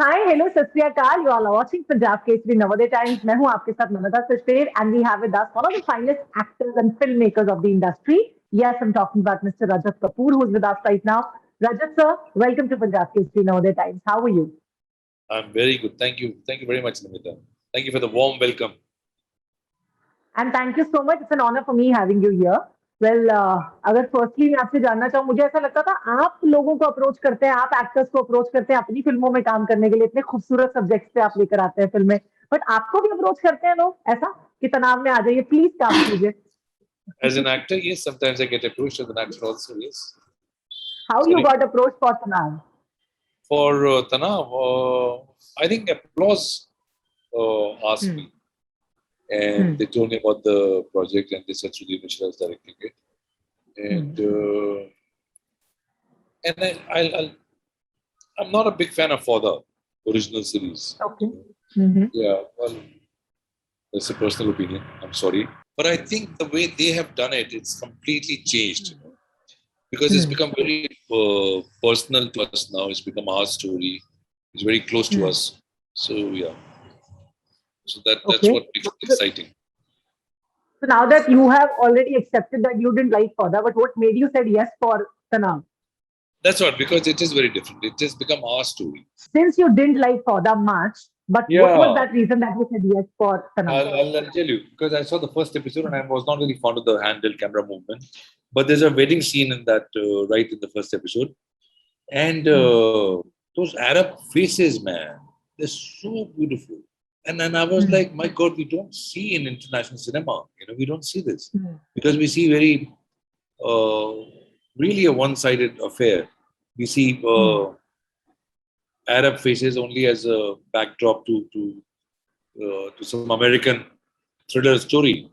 Hi, hello, Sat Sri Akal. You all are watching Punjab Kesari Navodaya Times. मैं हूँ आपके साथ Namita Sachdeva, and we have with us one of the finest actors and filmmakers of the industry. Yes, I'm talking about Mr. Rajat Kapoor, who's with us right now. Rajat sir, welcome to Punjab Kesari Navodaya Times. How are you? I'm very good. Thank you. Thank you very much, Namita. Thank you for the warm welcome. And thank you so much. It's an honor for me having you here. Well, अगर firstly मैं आपसे जानना चाहूँ, मुझे ऐसा लगता था आप लोगों को अप्रोच करते हैं, आप एक्टर्स को अप्रोच करते हैं अपनी फिल्मों में काम करने के लिए, इतने खूबसूरत सब्जेक्ट्स पे आप लेकर आते हैं फिल्में, बट आपको भी अप्रोच करते हैं लोग ऐसा कि तनाव में आ जाइए, प्लीज काम कीजिए. As an actor, yes, sometimes I get approached as an actor also, yes. How you got approached for Tanav? For Tanav, I think Applause asked me, and they told me about the project, and they said Sudeep Mishra is directing it, and I'm not a big fan of For the original series. Okay. Yeah, well, that's a personal opinion. I'm sorry, but I think the way they have done it, it's completely changed. Because it's become very personal to us now. It's become our story. It's very close to us. So yeah. So that's what makes it exciting. So now that you have already accepted that you didn't like Fauda, but what made you said yes for Tanav? That's what, because it is very different. It has become our story. Since you didn't like Fauda much, but what was that reason that you said yes for Tanav? I'll tell you, because I saw the first episode and I was not really fond of the handheld camera movement. But there's a wedding scene in that, right in the first episode. And those Arab faces, man, they're so beautiful. And then I was like, my God, we don't see in international cinema. We don't see this. Because we see very, really a one-sided affair. We see Arab faces only as a backdrop to some American thriller story,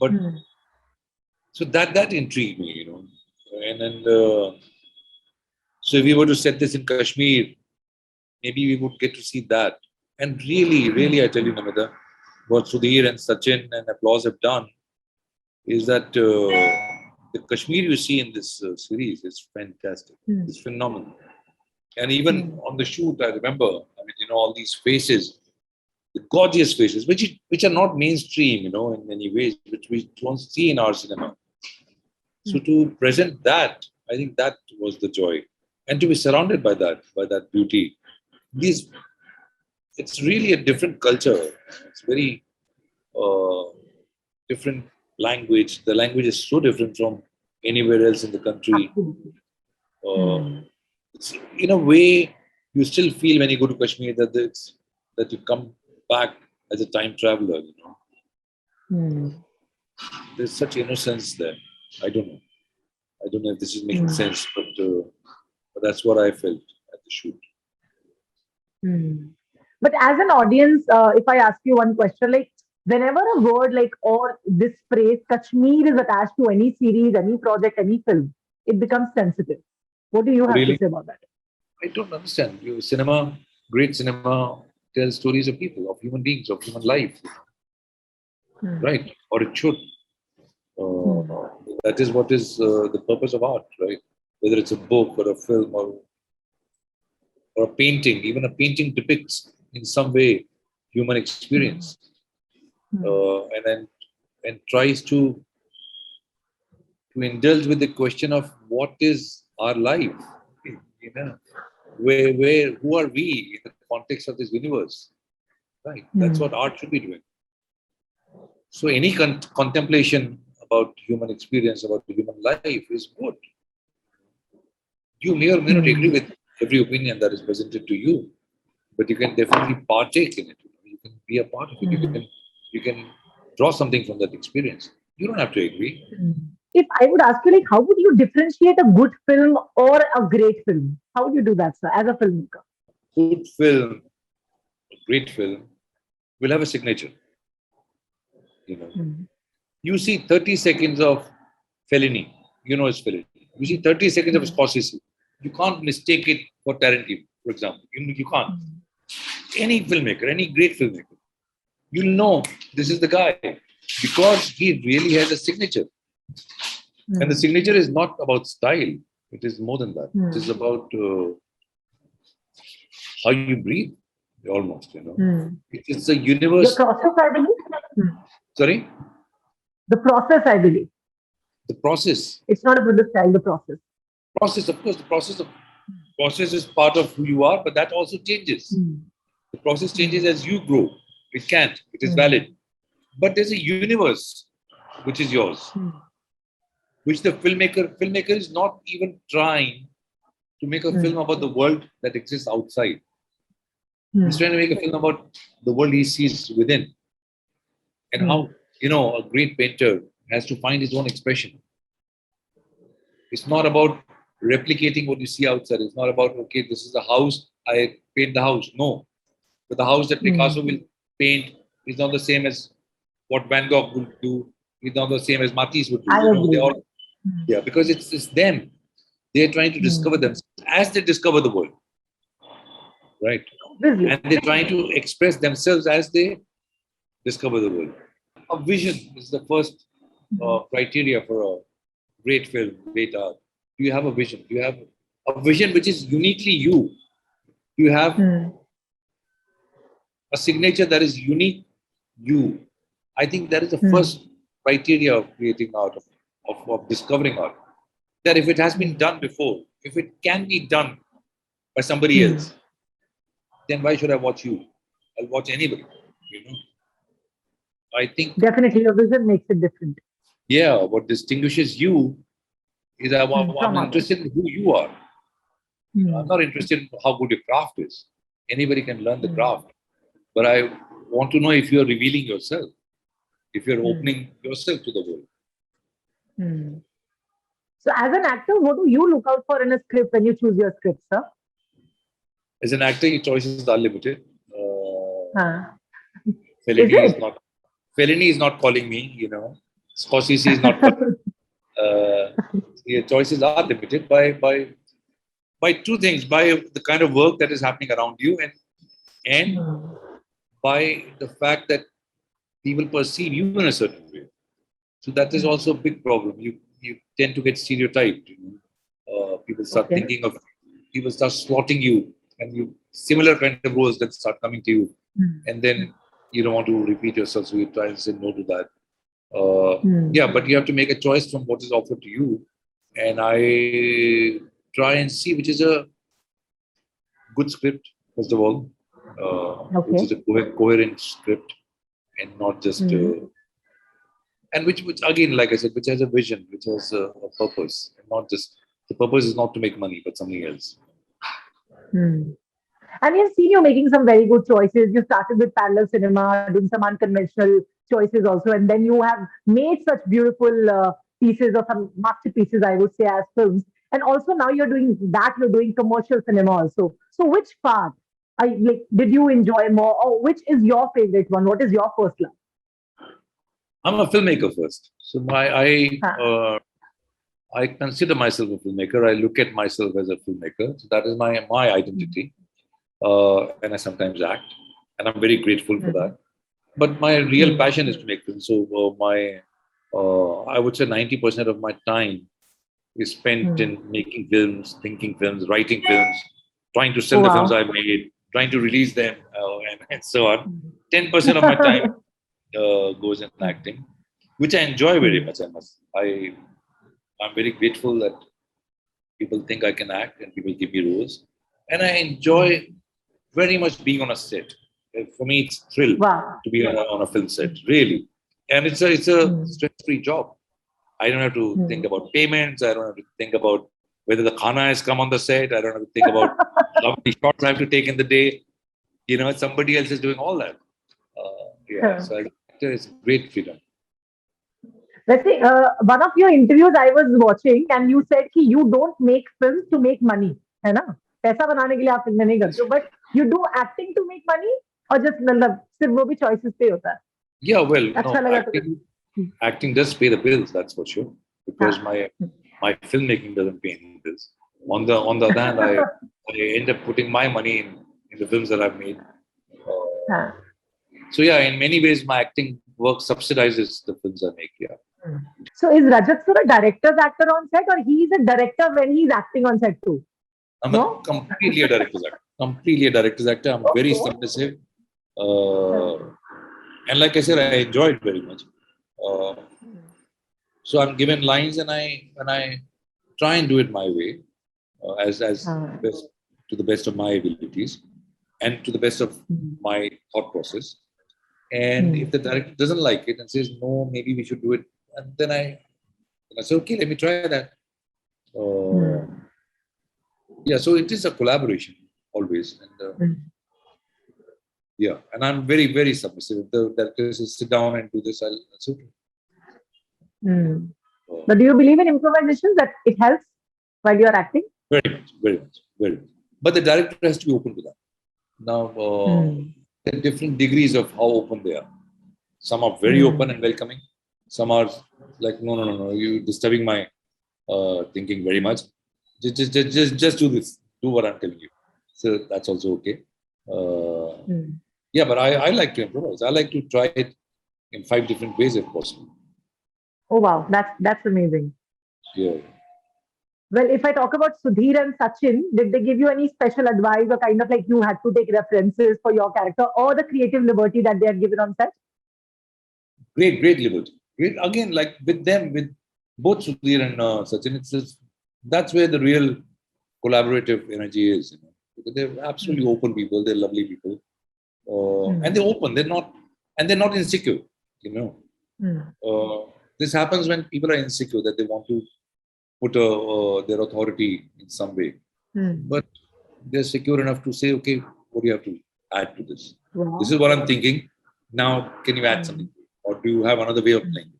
But so that intrigued me, And then so if we were to set this in Kashmir, maybe we would get to see that. And really, I tell you, Namita, what Sudhir and Sachin and Applause have done is that the Kashmir you see in this series is fantastic. It's phenomenal. And even on the shoot, I remember, all these faces, the gorgeous faces, which are not mainstream, in many ways, which we don't see in our cinema. So to present that, I think that was the joy. And to be surrounded by that beauty. It's really a different culture. It's very different language. The language is so different from anywhere else in the country. In a way, you still feel when you go to Kashmir that you come back as a time traveler. There's such innocence there. I don't know if this is making sense, but that's what I felt at the shoot. But as an audience, if I ask you one question, like whenever a word or this phrase Kashmir is attached to any series, any project, any film, it becomes sensitive. What do you have to say about that? I don't understand. Great cinema tells stories of people, of human beings, of human life. Right? Or it should. That is what is the purpose of art, right? Whether it's a book or a film or a painting. Even a painting depicts in some way human experience, and tries to indulge with the question of what is our life, who are we in the context of this universe, right? That's what art should be doing. So any contemplation about human experience, about human life is good. You may or may not agree with every opinion that is presented to you, but you can definitely partake in it. You can be a part of it. You can draw something from that experience. You don't have to agree. If I would ask you, how would you differentiate a good film or a great film? How would you do that, sir, as a filmmaker? Good film, a great film, will have a signature. You see 30 seconds of Fellini, it's Fellini. You see 30 seconds of Scorsese. You can't mistake it for Tarantino, for example. You can't. Any filmmaker, any great filmmaker, you'll know this is the guy because he really has a signature. And the signature is not about style. It is more than that. It is about how you breathe, almost, you know. Hmm. It's a The universe. process, I believe. Hmm. Sorry? The process, I believe. The process. It's not about the style, the process. Process, of course, process is part of who you are, but that also changes. Hmm. The process changes as you grow. It can't. It is Hmm. valid. But there's a universe which is yours, Hmm. which the filmmaker is not even trying to make a Hmm. film about the world that exists outside. Hmm. He's trying to make a film about the world he sees within, and Hmm. how, you know, a great painter has to find his own expression. It's not about replicating what you see outside. It's not about, okay, this is the house, I paint the house. No. But the house that Hmm. Picasso will paint is not the same as what Van Gogh will do. It's not the same as Matisse would do. I You know, they agree. all, Hmm. yeah, because it's them. They're trying to discover Hmm. themselves as they discover the world, right? Obviously. And they're trying to express themselves as they discover the world. A vision is the first Hmm. criteria for a great film, great art. Do you have a vision? Do you have a vision which is uniquely you? Do you have Hmm. a signature that is unique you? I think that is the Hmm. first criteria of creating art, of discovering art. That if it has been Hmm. done before, if it can be done by somebody Hmm. else, then why should I watch you? I'll watch anybody. You know, I think, Definitely, your vision makes it different yeah, what distinguishes you is I'm from others. interested in who you are. You know, I'm Hmm. not interested in how good your craft is. Anybody can learn the Hmm. craft, but I want to know if you're revealing yourself, if you're Hmm. opening yourself to the world. Hmm. So, as an actor, what do you look out for in a script when you choose your script, sir? As an actor, your choices are limited. Huh. Is Fellini is it? not Fellini is not calling me. You know, Scorsese is not calling. Your choices are limited by two things: by the kind of work that is happening around you, and Hmm. by the fact that people perceive you in a certain way. So that is Hmm. also a big problem. You tend to get stereotyped. You know? Okay. People start slotting you, and you similar kind of roles that start coming to you, Hmm. and then you don't want to repeat yourself, so you try and say no to that. Hmm. Yeah, but you have to make a choice from what is offered to you, and I try and see which is a good script first of all, which Okay. is a coherent script, and not just Hmm. and which again, like I said, which has a vision, which has a purpose, and not just the purpose is not to make money, but something else. Hmm. And we've seen you making some very good choices. You started with parallel cinema, doing some unconventional choices also, and then you have made such beautiful pieces or some masterpieces, I would say, as films. And also now you're doing that. You're doing commercial cinema also. So which part, did you enjoy more, or which is your favorite one? What is your first love? I'm a filmmaker first, so Huh. I consider myself a filmmaker. I look at myself as a filmmaker. So that is my Hmm. identity, and I sometimes act, and I'm very grateful for Hmm. that. But my real Hmm. passion is to make films. So I would say 90% of my time is spent Hmm. in making films, thinking films, writing films, trying to sell the films Wow. I've made, trying to release them, and so on. Hmm. 10% of my time goes in acting, which I enjoy very Hmm. much. I'm very grateful that people think I can act and people give me roles, and I Hmm. enjoy very much being on a set. For me, it's thrill Wow. to be on a film set, really, and it's a Hmm. stress-free job. I don't have to Hmm. think about payments. I don't have to think about whether the khana has come on the set. I don't have to think about how many shots I have to take in the day. You know, somebody else is doing all that. Yeah, Huh. so it's great freedom. Let's say one of your interviews I was watching and you said कि you don't make films to make money, है ना? पैसा बनाने के लिए आप फिल्में नहीं करते हो, but you do acting to make money और just मतलब सिर्फ वो भी choices पे होता है. Yeah, well, अच्छा no, लगा acting तुम्हें. acting does pay the bills, that's for sure. Because हाँ. my filmmaking doesn't pay any bills. On the other hand, I end up putting my money in the films that I've made. Uh, हाँ. so yeah, in many ways, my acting work subsidizes the films I make. Yeah. So is Rajat sir a director's actor on set or he is a director when he's acting on set too? I'm No? completely a director's actor. Completely a director's actor. I'm very submissive. And like I said, I enjoy it very much. So I'm given lines and I try and do it my way, as best, to the best of my abilities and to the best of my thought process. And if the director doesn't like it and says no, maybe we should do it, and then I say, okay, let me try that. Yeah, so it is a collaboration always, and yeah, and I'm very, very submissive. If the director says sit down and do this, that's okay. But do you believe in improvisation, that it helps while you're acting? Very much, very much, very much. But the director has to be open to that. Now, there are different degrees of how open they are. Some are very open and welcoming. Some are like, no, you're disturbing my thinking very much. Just do this. Do what I'm telling you. So that's also okay. Yeah, but I like to improvise. I like to try it in 5 different ways if possible. Oh wow, that's amazing. Yeah. Well, if I talk about Sudhir and Sachin, did they give you any special advice, or kind of like you had to take references for your character, or the creative liberty that they are given on set? Great liberty. Great, again, like with them, with both Sudhir and Sachin, that's where the real collaborative energy is. You know? Because they're absolutely open people. They're lovely people, and they're open. They're not insecure. You know, this happens when people are insecure, that they want to put their authority in some way, but they're secure enough to say, okay, what do you have to add to this? Wow. This is what I'm thinking. Now, can you add something? Or do you have another way of playing?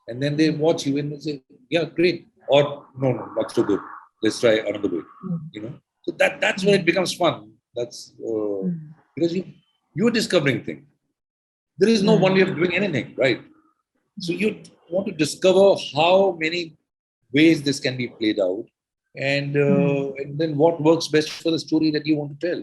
And then they watch you and they say, yeah, great. Or no, not so good. Let's try another way. You know, so that's when it becomes fun. That's because you're discovering things. There is no one way of doing anything, right? So you want to discover how many ways this can be played out, and then what works best for the story that you want to tell.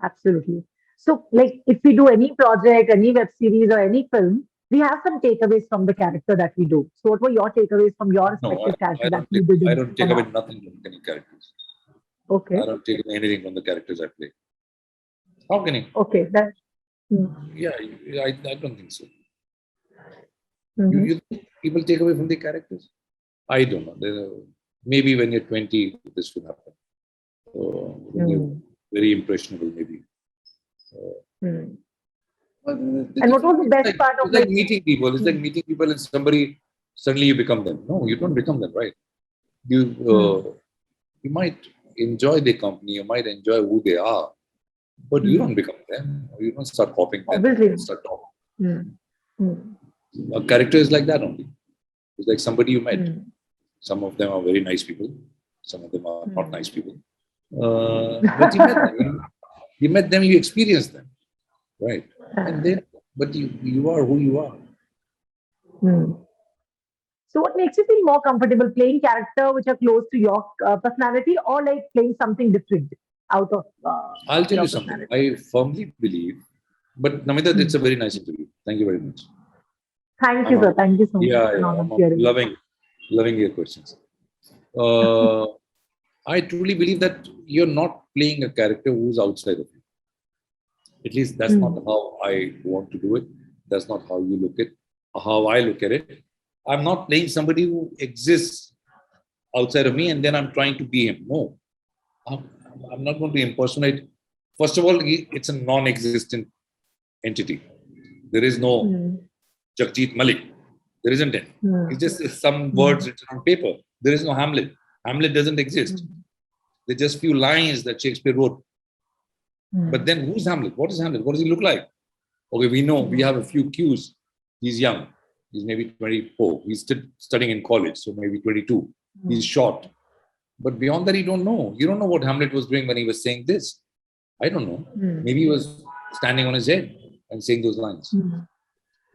Absolutely. So, like, if we do any project, any web series, or any film, we have some takeaways from the character that we do. So, what were your takeaways from your respective character that you did? I don't take away nothing from any characters. Okay. I don't take away anything from the characters I play. How can you? Okay. Yeah, I don't think so. You think people take away from the characters? I don't know. Maybe when you're 20, this will happen. When you're very impressionable, maybe. And what was the best part of it's like meeting people? It's like meeting people and somebody, suddenly you become them. No, you don't become them, right? You might enjoy their company, you might enjoy who they are, but you don't become them. You don't start copying them. Obviously. Start talking. A character is like that only. It's like somebody you met. Some of them are very nice people. Some of them are not nice people. But you met them. You met them, you experienced them. Right. And then, but you are who you are. So what makes you feel more comfortable, playing character which are close to your personality, or like playing something different out of I'll tell you something. I firmly believe, but Namita, it's a very nice interview. Thank you very much. Thank you, sir. Thank you so much. Yeah, I'm loving your questions. I truly believe that you're not playing a character who's outside of you. At least that's not how I want to do it. That's not how you look at how I look at it. I'm not playing somebody who exists outside of me and then I'm trying to be him. No, I'm not going to impersonate. First of all, it's a non-existent entity. There is no Jagjit Malik. There isn't any. It's just some words written on paper. There is no Hamlet. Hamlet doesn't exist. They're just few lines that Shakespeare wrote. But then who's Hamlet? What is Hamlet? What does he look like? Okay, we know, we have a few cues. He's young. He's maybe 24. He's still studying in college, so maybe 22. He's short. But beyond that, you don't know. You don't know what Hamlet was doing when he was saying this. I don't know. Maybe he was standing on his head and saying those lines.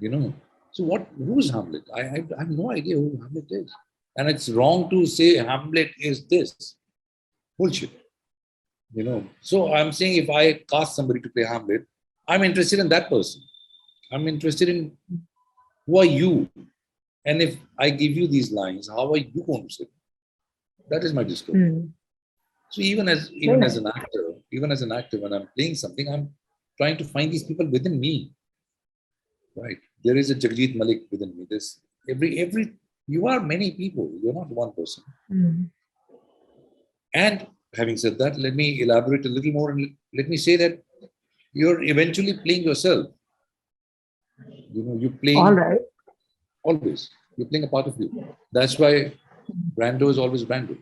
You know. So who's Hamlet? I have no idea who Hamlet is. And it's wrong to say Hamlet is this. Bullshit. You know. So I'm saying if I cast somebody to play Hamlet, I'm interested in that person. I'm interested in who are you? And if I give you these lines, how are you going to say them? That is my discovery. So even as an actor, when I'm playing something, I'm trying to find these people within me. Right. There is a Jagjit Malik within me. There's every you are many people. You're not one person. And having said that, let me elaborate a little more and let me say that you're eventually playing yourself. You're playing All right. always. You're playing a part of you. That's why Brando is always Brando.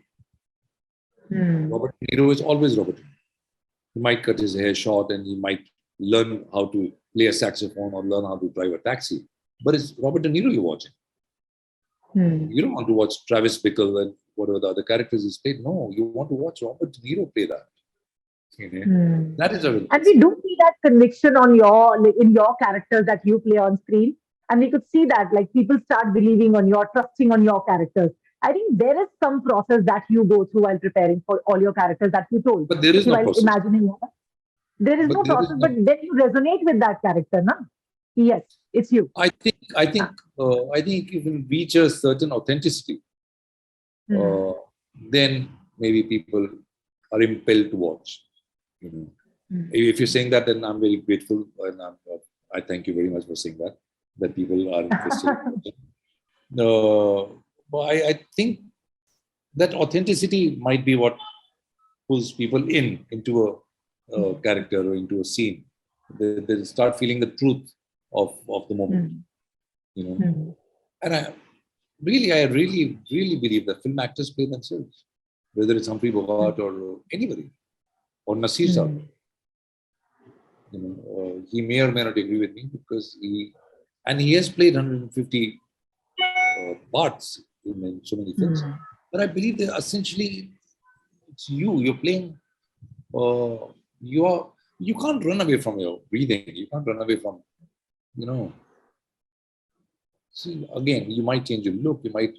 Robert De Niro is always Robert De Niro. He might cut his hair short and he might learn how to play a saxophone or learn how to drive a taxi. But it's Robert De Niro you're watching. You don't want to watch Travis Bickle and whatever the other characters he's played. No, you want to watch Robert De Niro play that. That is a And we do see that conviction in your characters that you play on screen. And we could see that people start believing on trusting on your characters. I think there is some process that you go through while preparing for all your characters that you told. But there is no process. Imagining there is no process, but then you resonate with that character, na? Yes, it's you. I think if you reach a certain authenticity, then maybe people are impelled to watch. If you're saying that, then I'm very grateful, and I thank you very much for saying that people are interested. But I think that authenticity might be what pulls people into a character or into a scene. They start feeling the truth of the moment. And I really believe that film actors play themselves, whether it's Humphrey Bogart or anybody, or Nasir Saab. He may or may not agree with me because he has played 150 parts in so many films. But I believe that essentially it's you. You're playing. You can't run away from your breathing. You can't run away from, See, again, you might change your look. You might.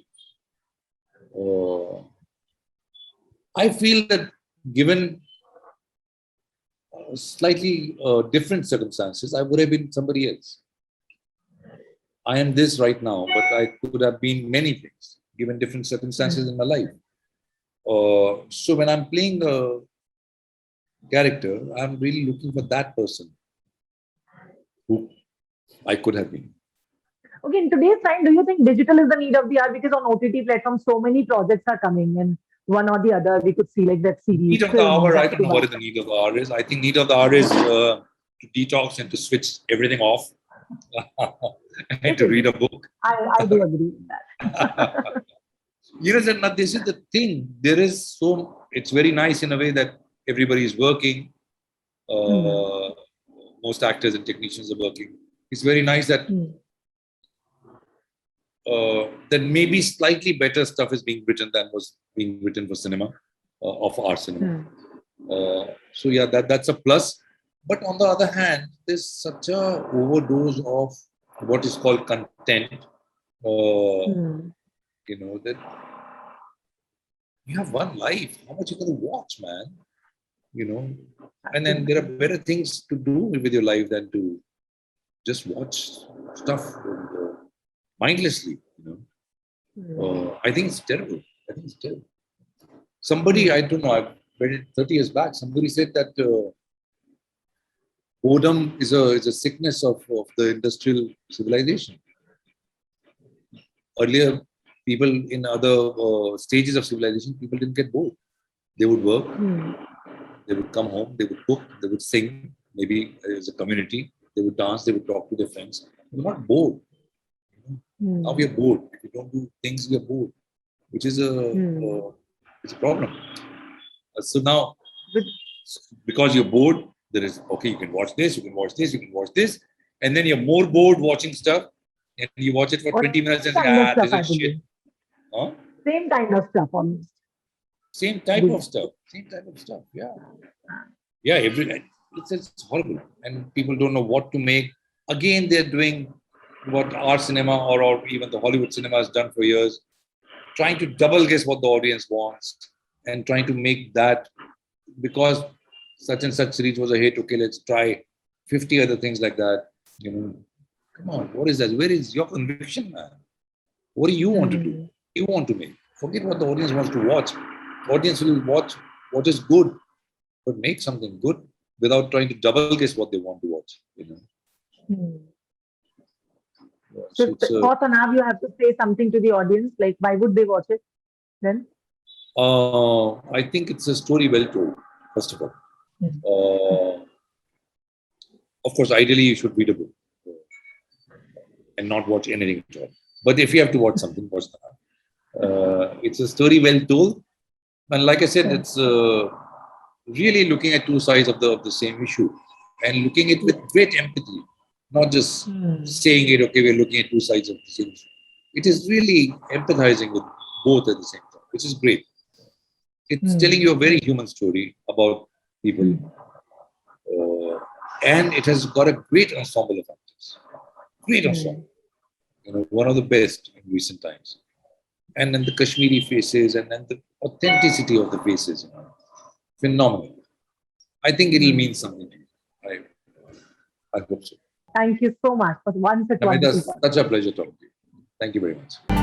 I feel that given slightly different circumstances, I would have been somebody else. I am this right now, but I could have been many things given different circumstances in my life. So when I'm playing a character, I'm really looking for that person who I could have been. Okay, in today's time, do you think digital is the need of the hour? Because on OTT platforms, so many projects are coming, and one or the other, we could see that series. Need of the hour, I don't know what the need of the hour is. I think need of the hour is to detox and to switch everything off and to read a book. I do agree with that. This is the thing. It's very nice in a way that everybody is working. Most actors and technicians are working. It's very nice that that maybe slightly better stuff is being written than was being written for cinema, of our cinema. So yeah, that's a plus. But on the other hand, there's such a overdose of what is called content. That you have one life. How much you going to watch, man? And then there are better things to do with your life than to just watch stuff mindlessly. I think it's terrible. Somebody, I don't know, I read it 30 years back. Somebody said that boredom is a sickness of the industrial civilization. Earlier, people in other stages of civilization, people didn't get bored. They would work, they would come home, they would cook, they would sing, maybe as a community, they would dance, they would talk to their friends. They were not bored. Now we are bored. If we don't do things, we are bored, which is it's a problem. So now, because you're bored, there is, okay, you can watch this, you can watch this, you can watch this, and then you're more bored watching stuff, and you watch it for 20 minutes and say, this is shit. Huh? Same kind of stuff almost. Same type of stuff, yeah. Yeah, it's horrible. And people don't know what to make. Again, they're doing what our cinema or even the Hollywood cinema has done for years, trying to double guess what the audience wants and trying to make that, because such and such series was a hit, okay, let's try 50 other things like that. Come on, what is that? Where is your conviction, man? What do you want to do? You want to make? Forget what the audience wants to watch. audience will watch what is good, but make something good without trying to double guess what they want to watch. So for Tanav, you have to say something to the audience, like why would they watch it then? I think it's a story well told, first of all. Of course, ideally you should read a book and not watch anything at all. But if you have to watch something, watch that. It's a story well told. And like I said, it's really looking at two sides of the same issue and looking at it with great empathy, not just saying it, okay, we're looking at two sides of the same issue. It is really empathizing with both at the same time, which is great. It's telling you a very human story about people. And it has got a great ensemble of actors. Great ensemble. One of the best in recent times. And then the Kashmiri faces and then the authenticity of the faces. Phenomenal. I think it'll mean something to you. I hope so. Thank you so much for one such I mean, wonderful. that's such a pleasure talking to you. Thank you very much.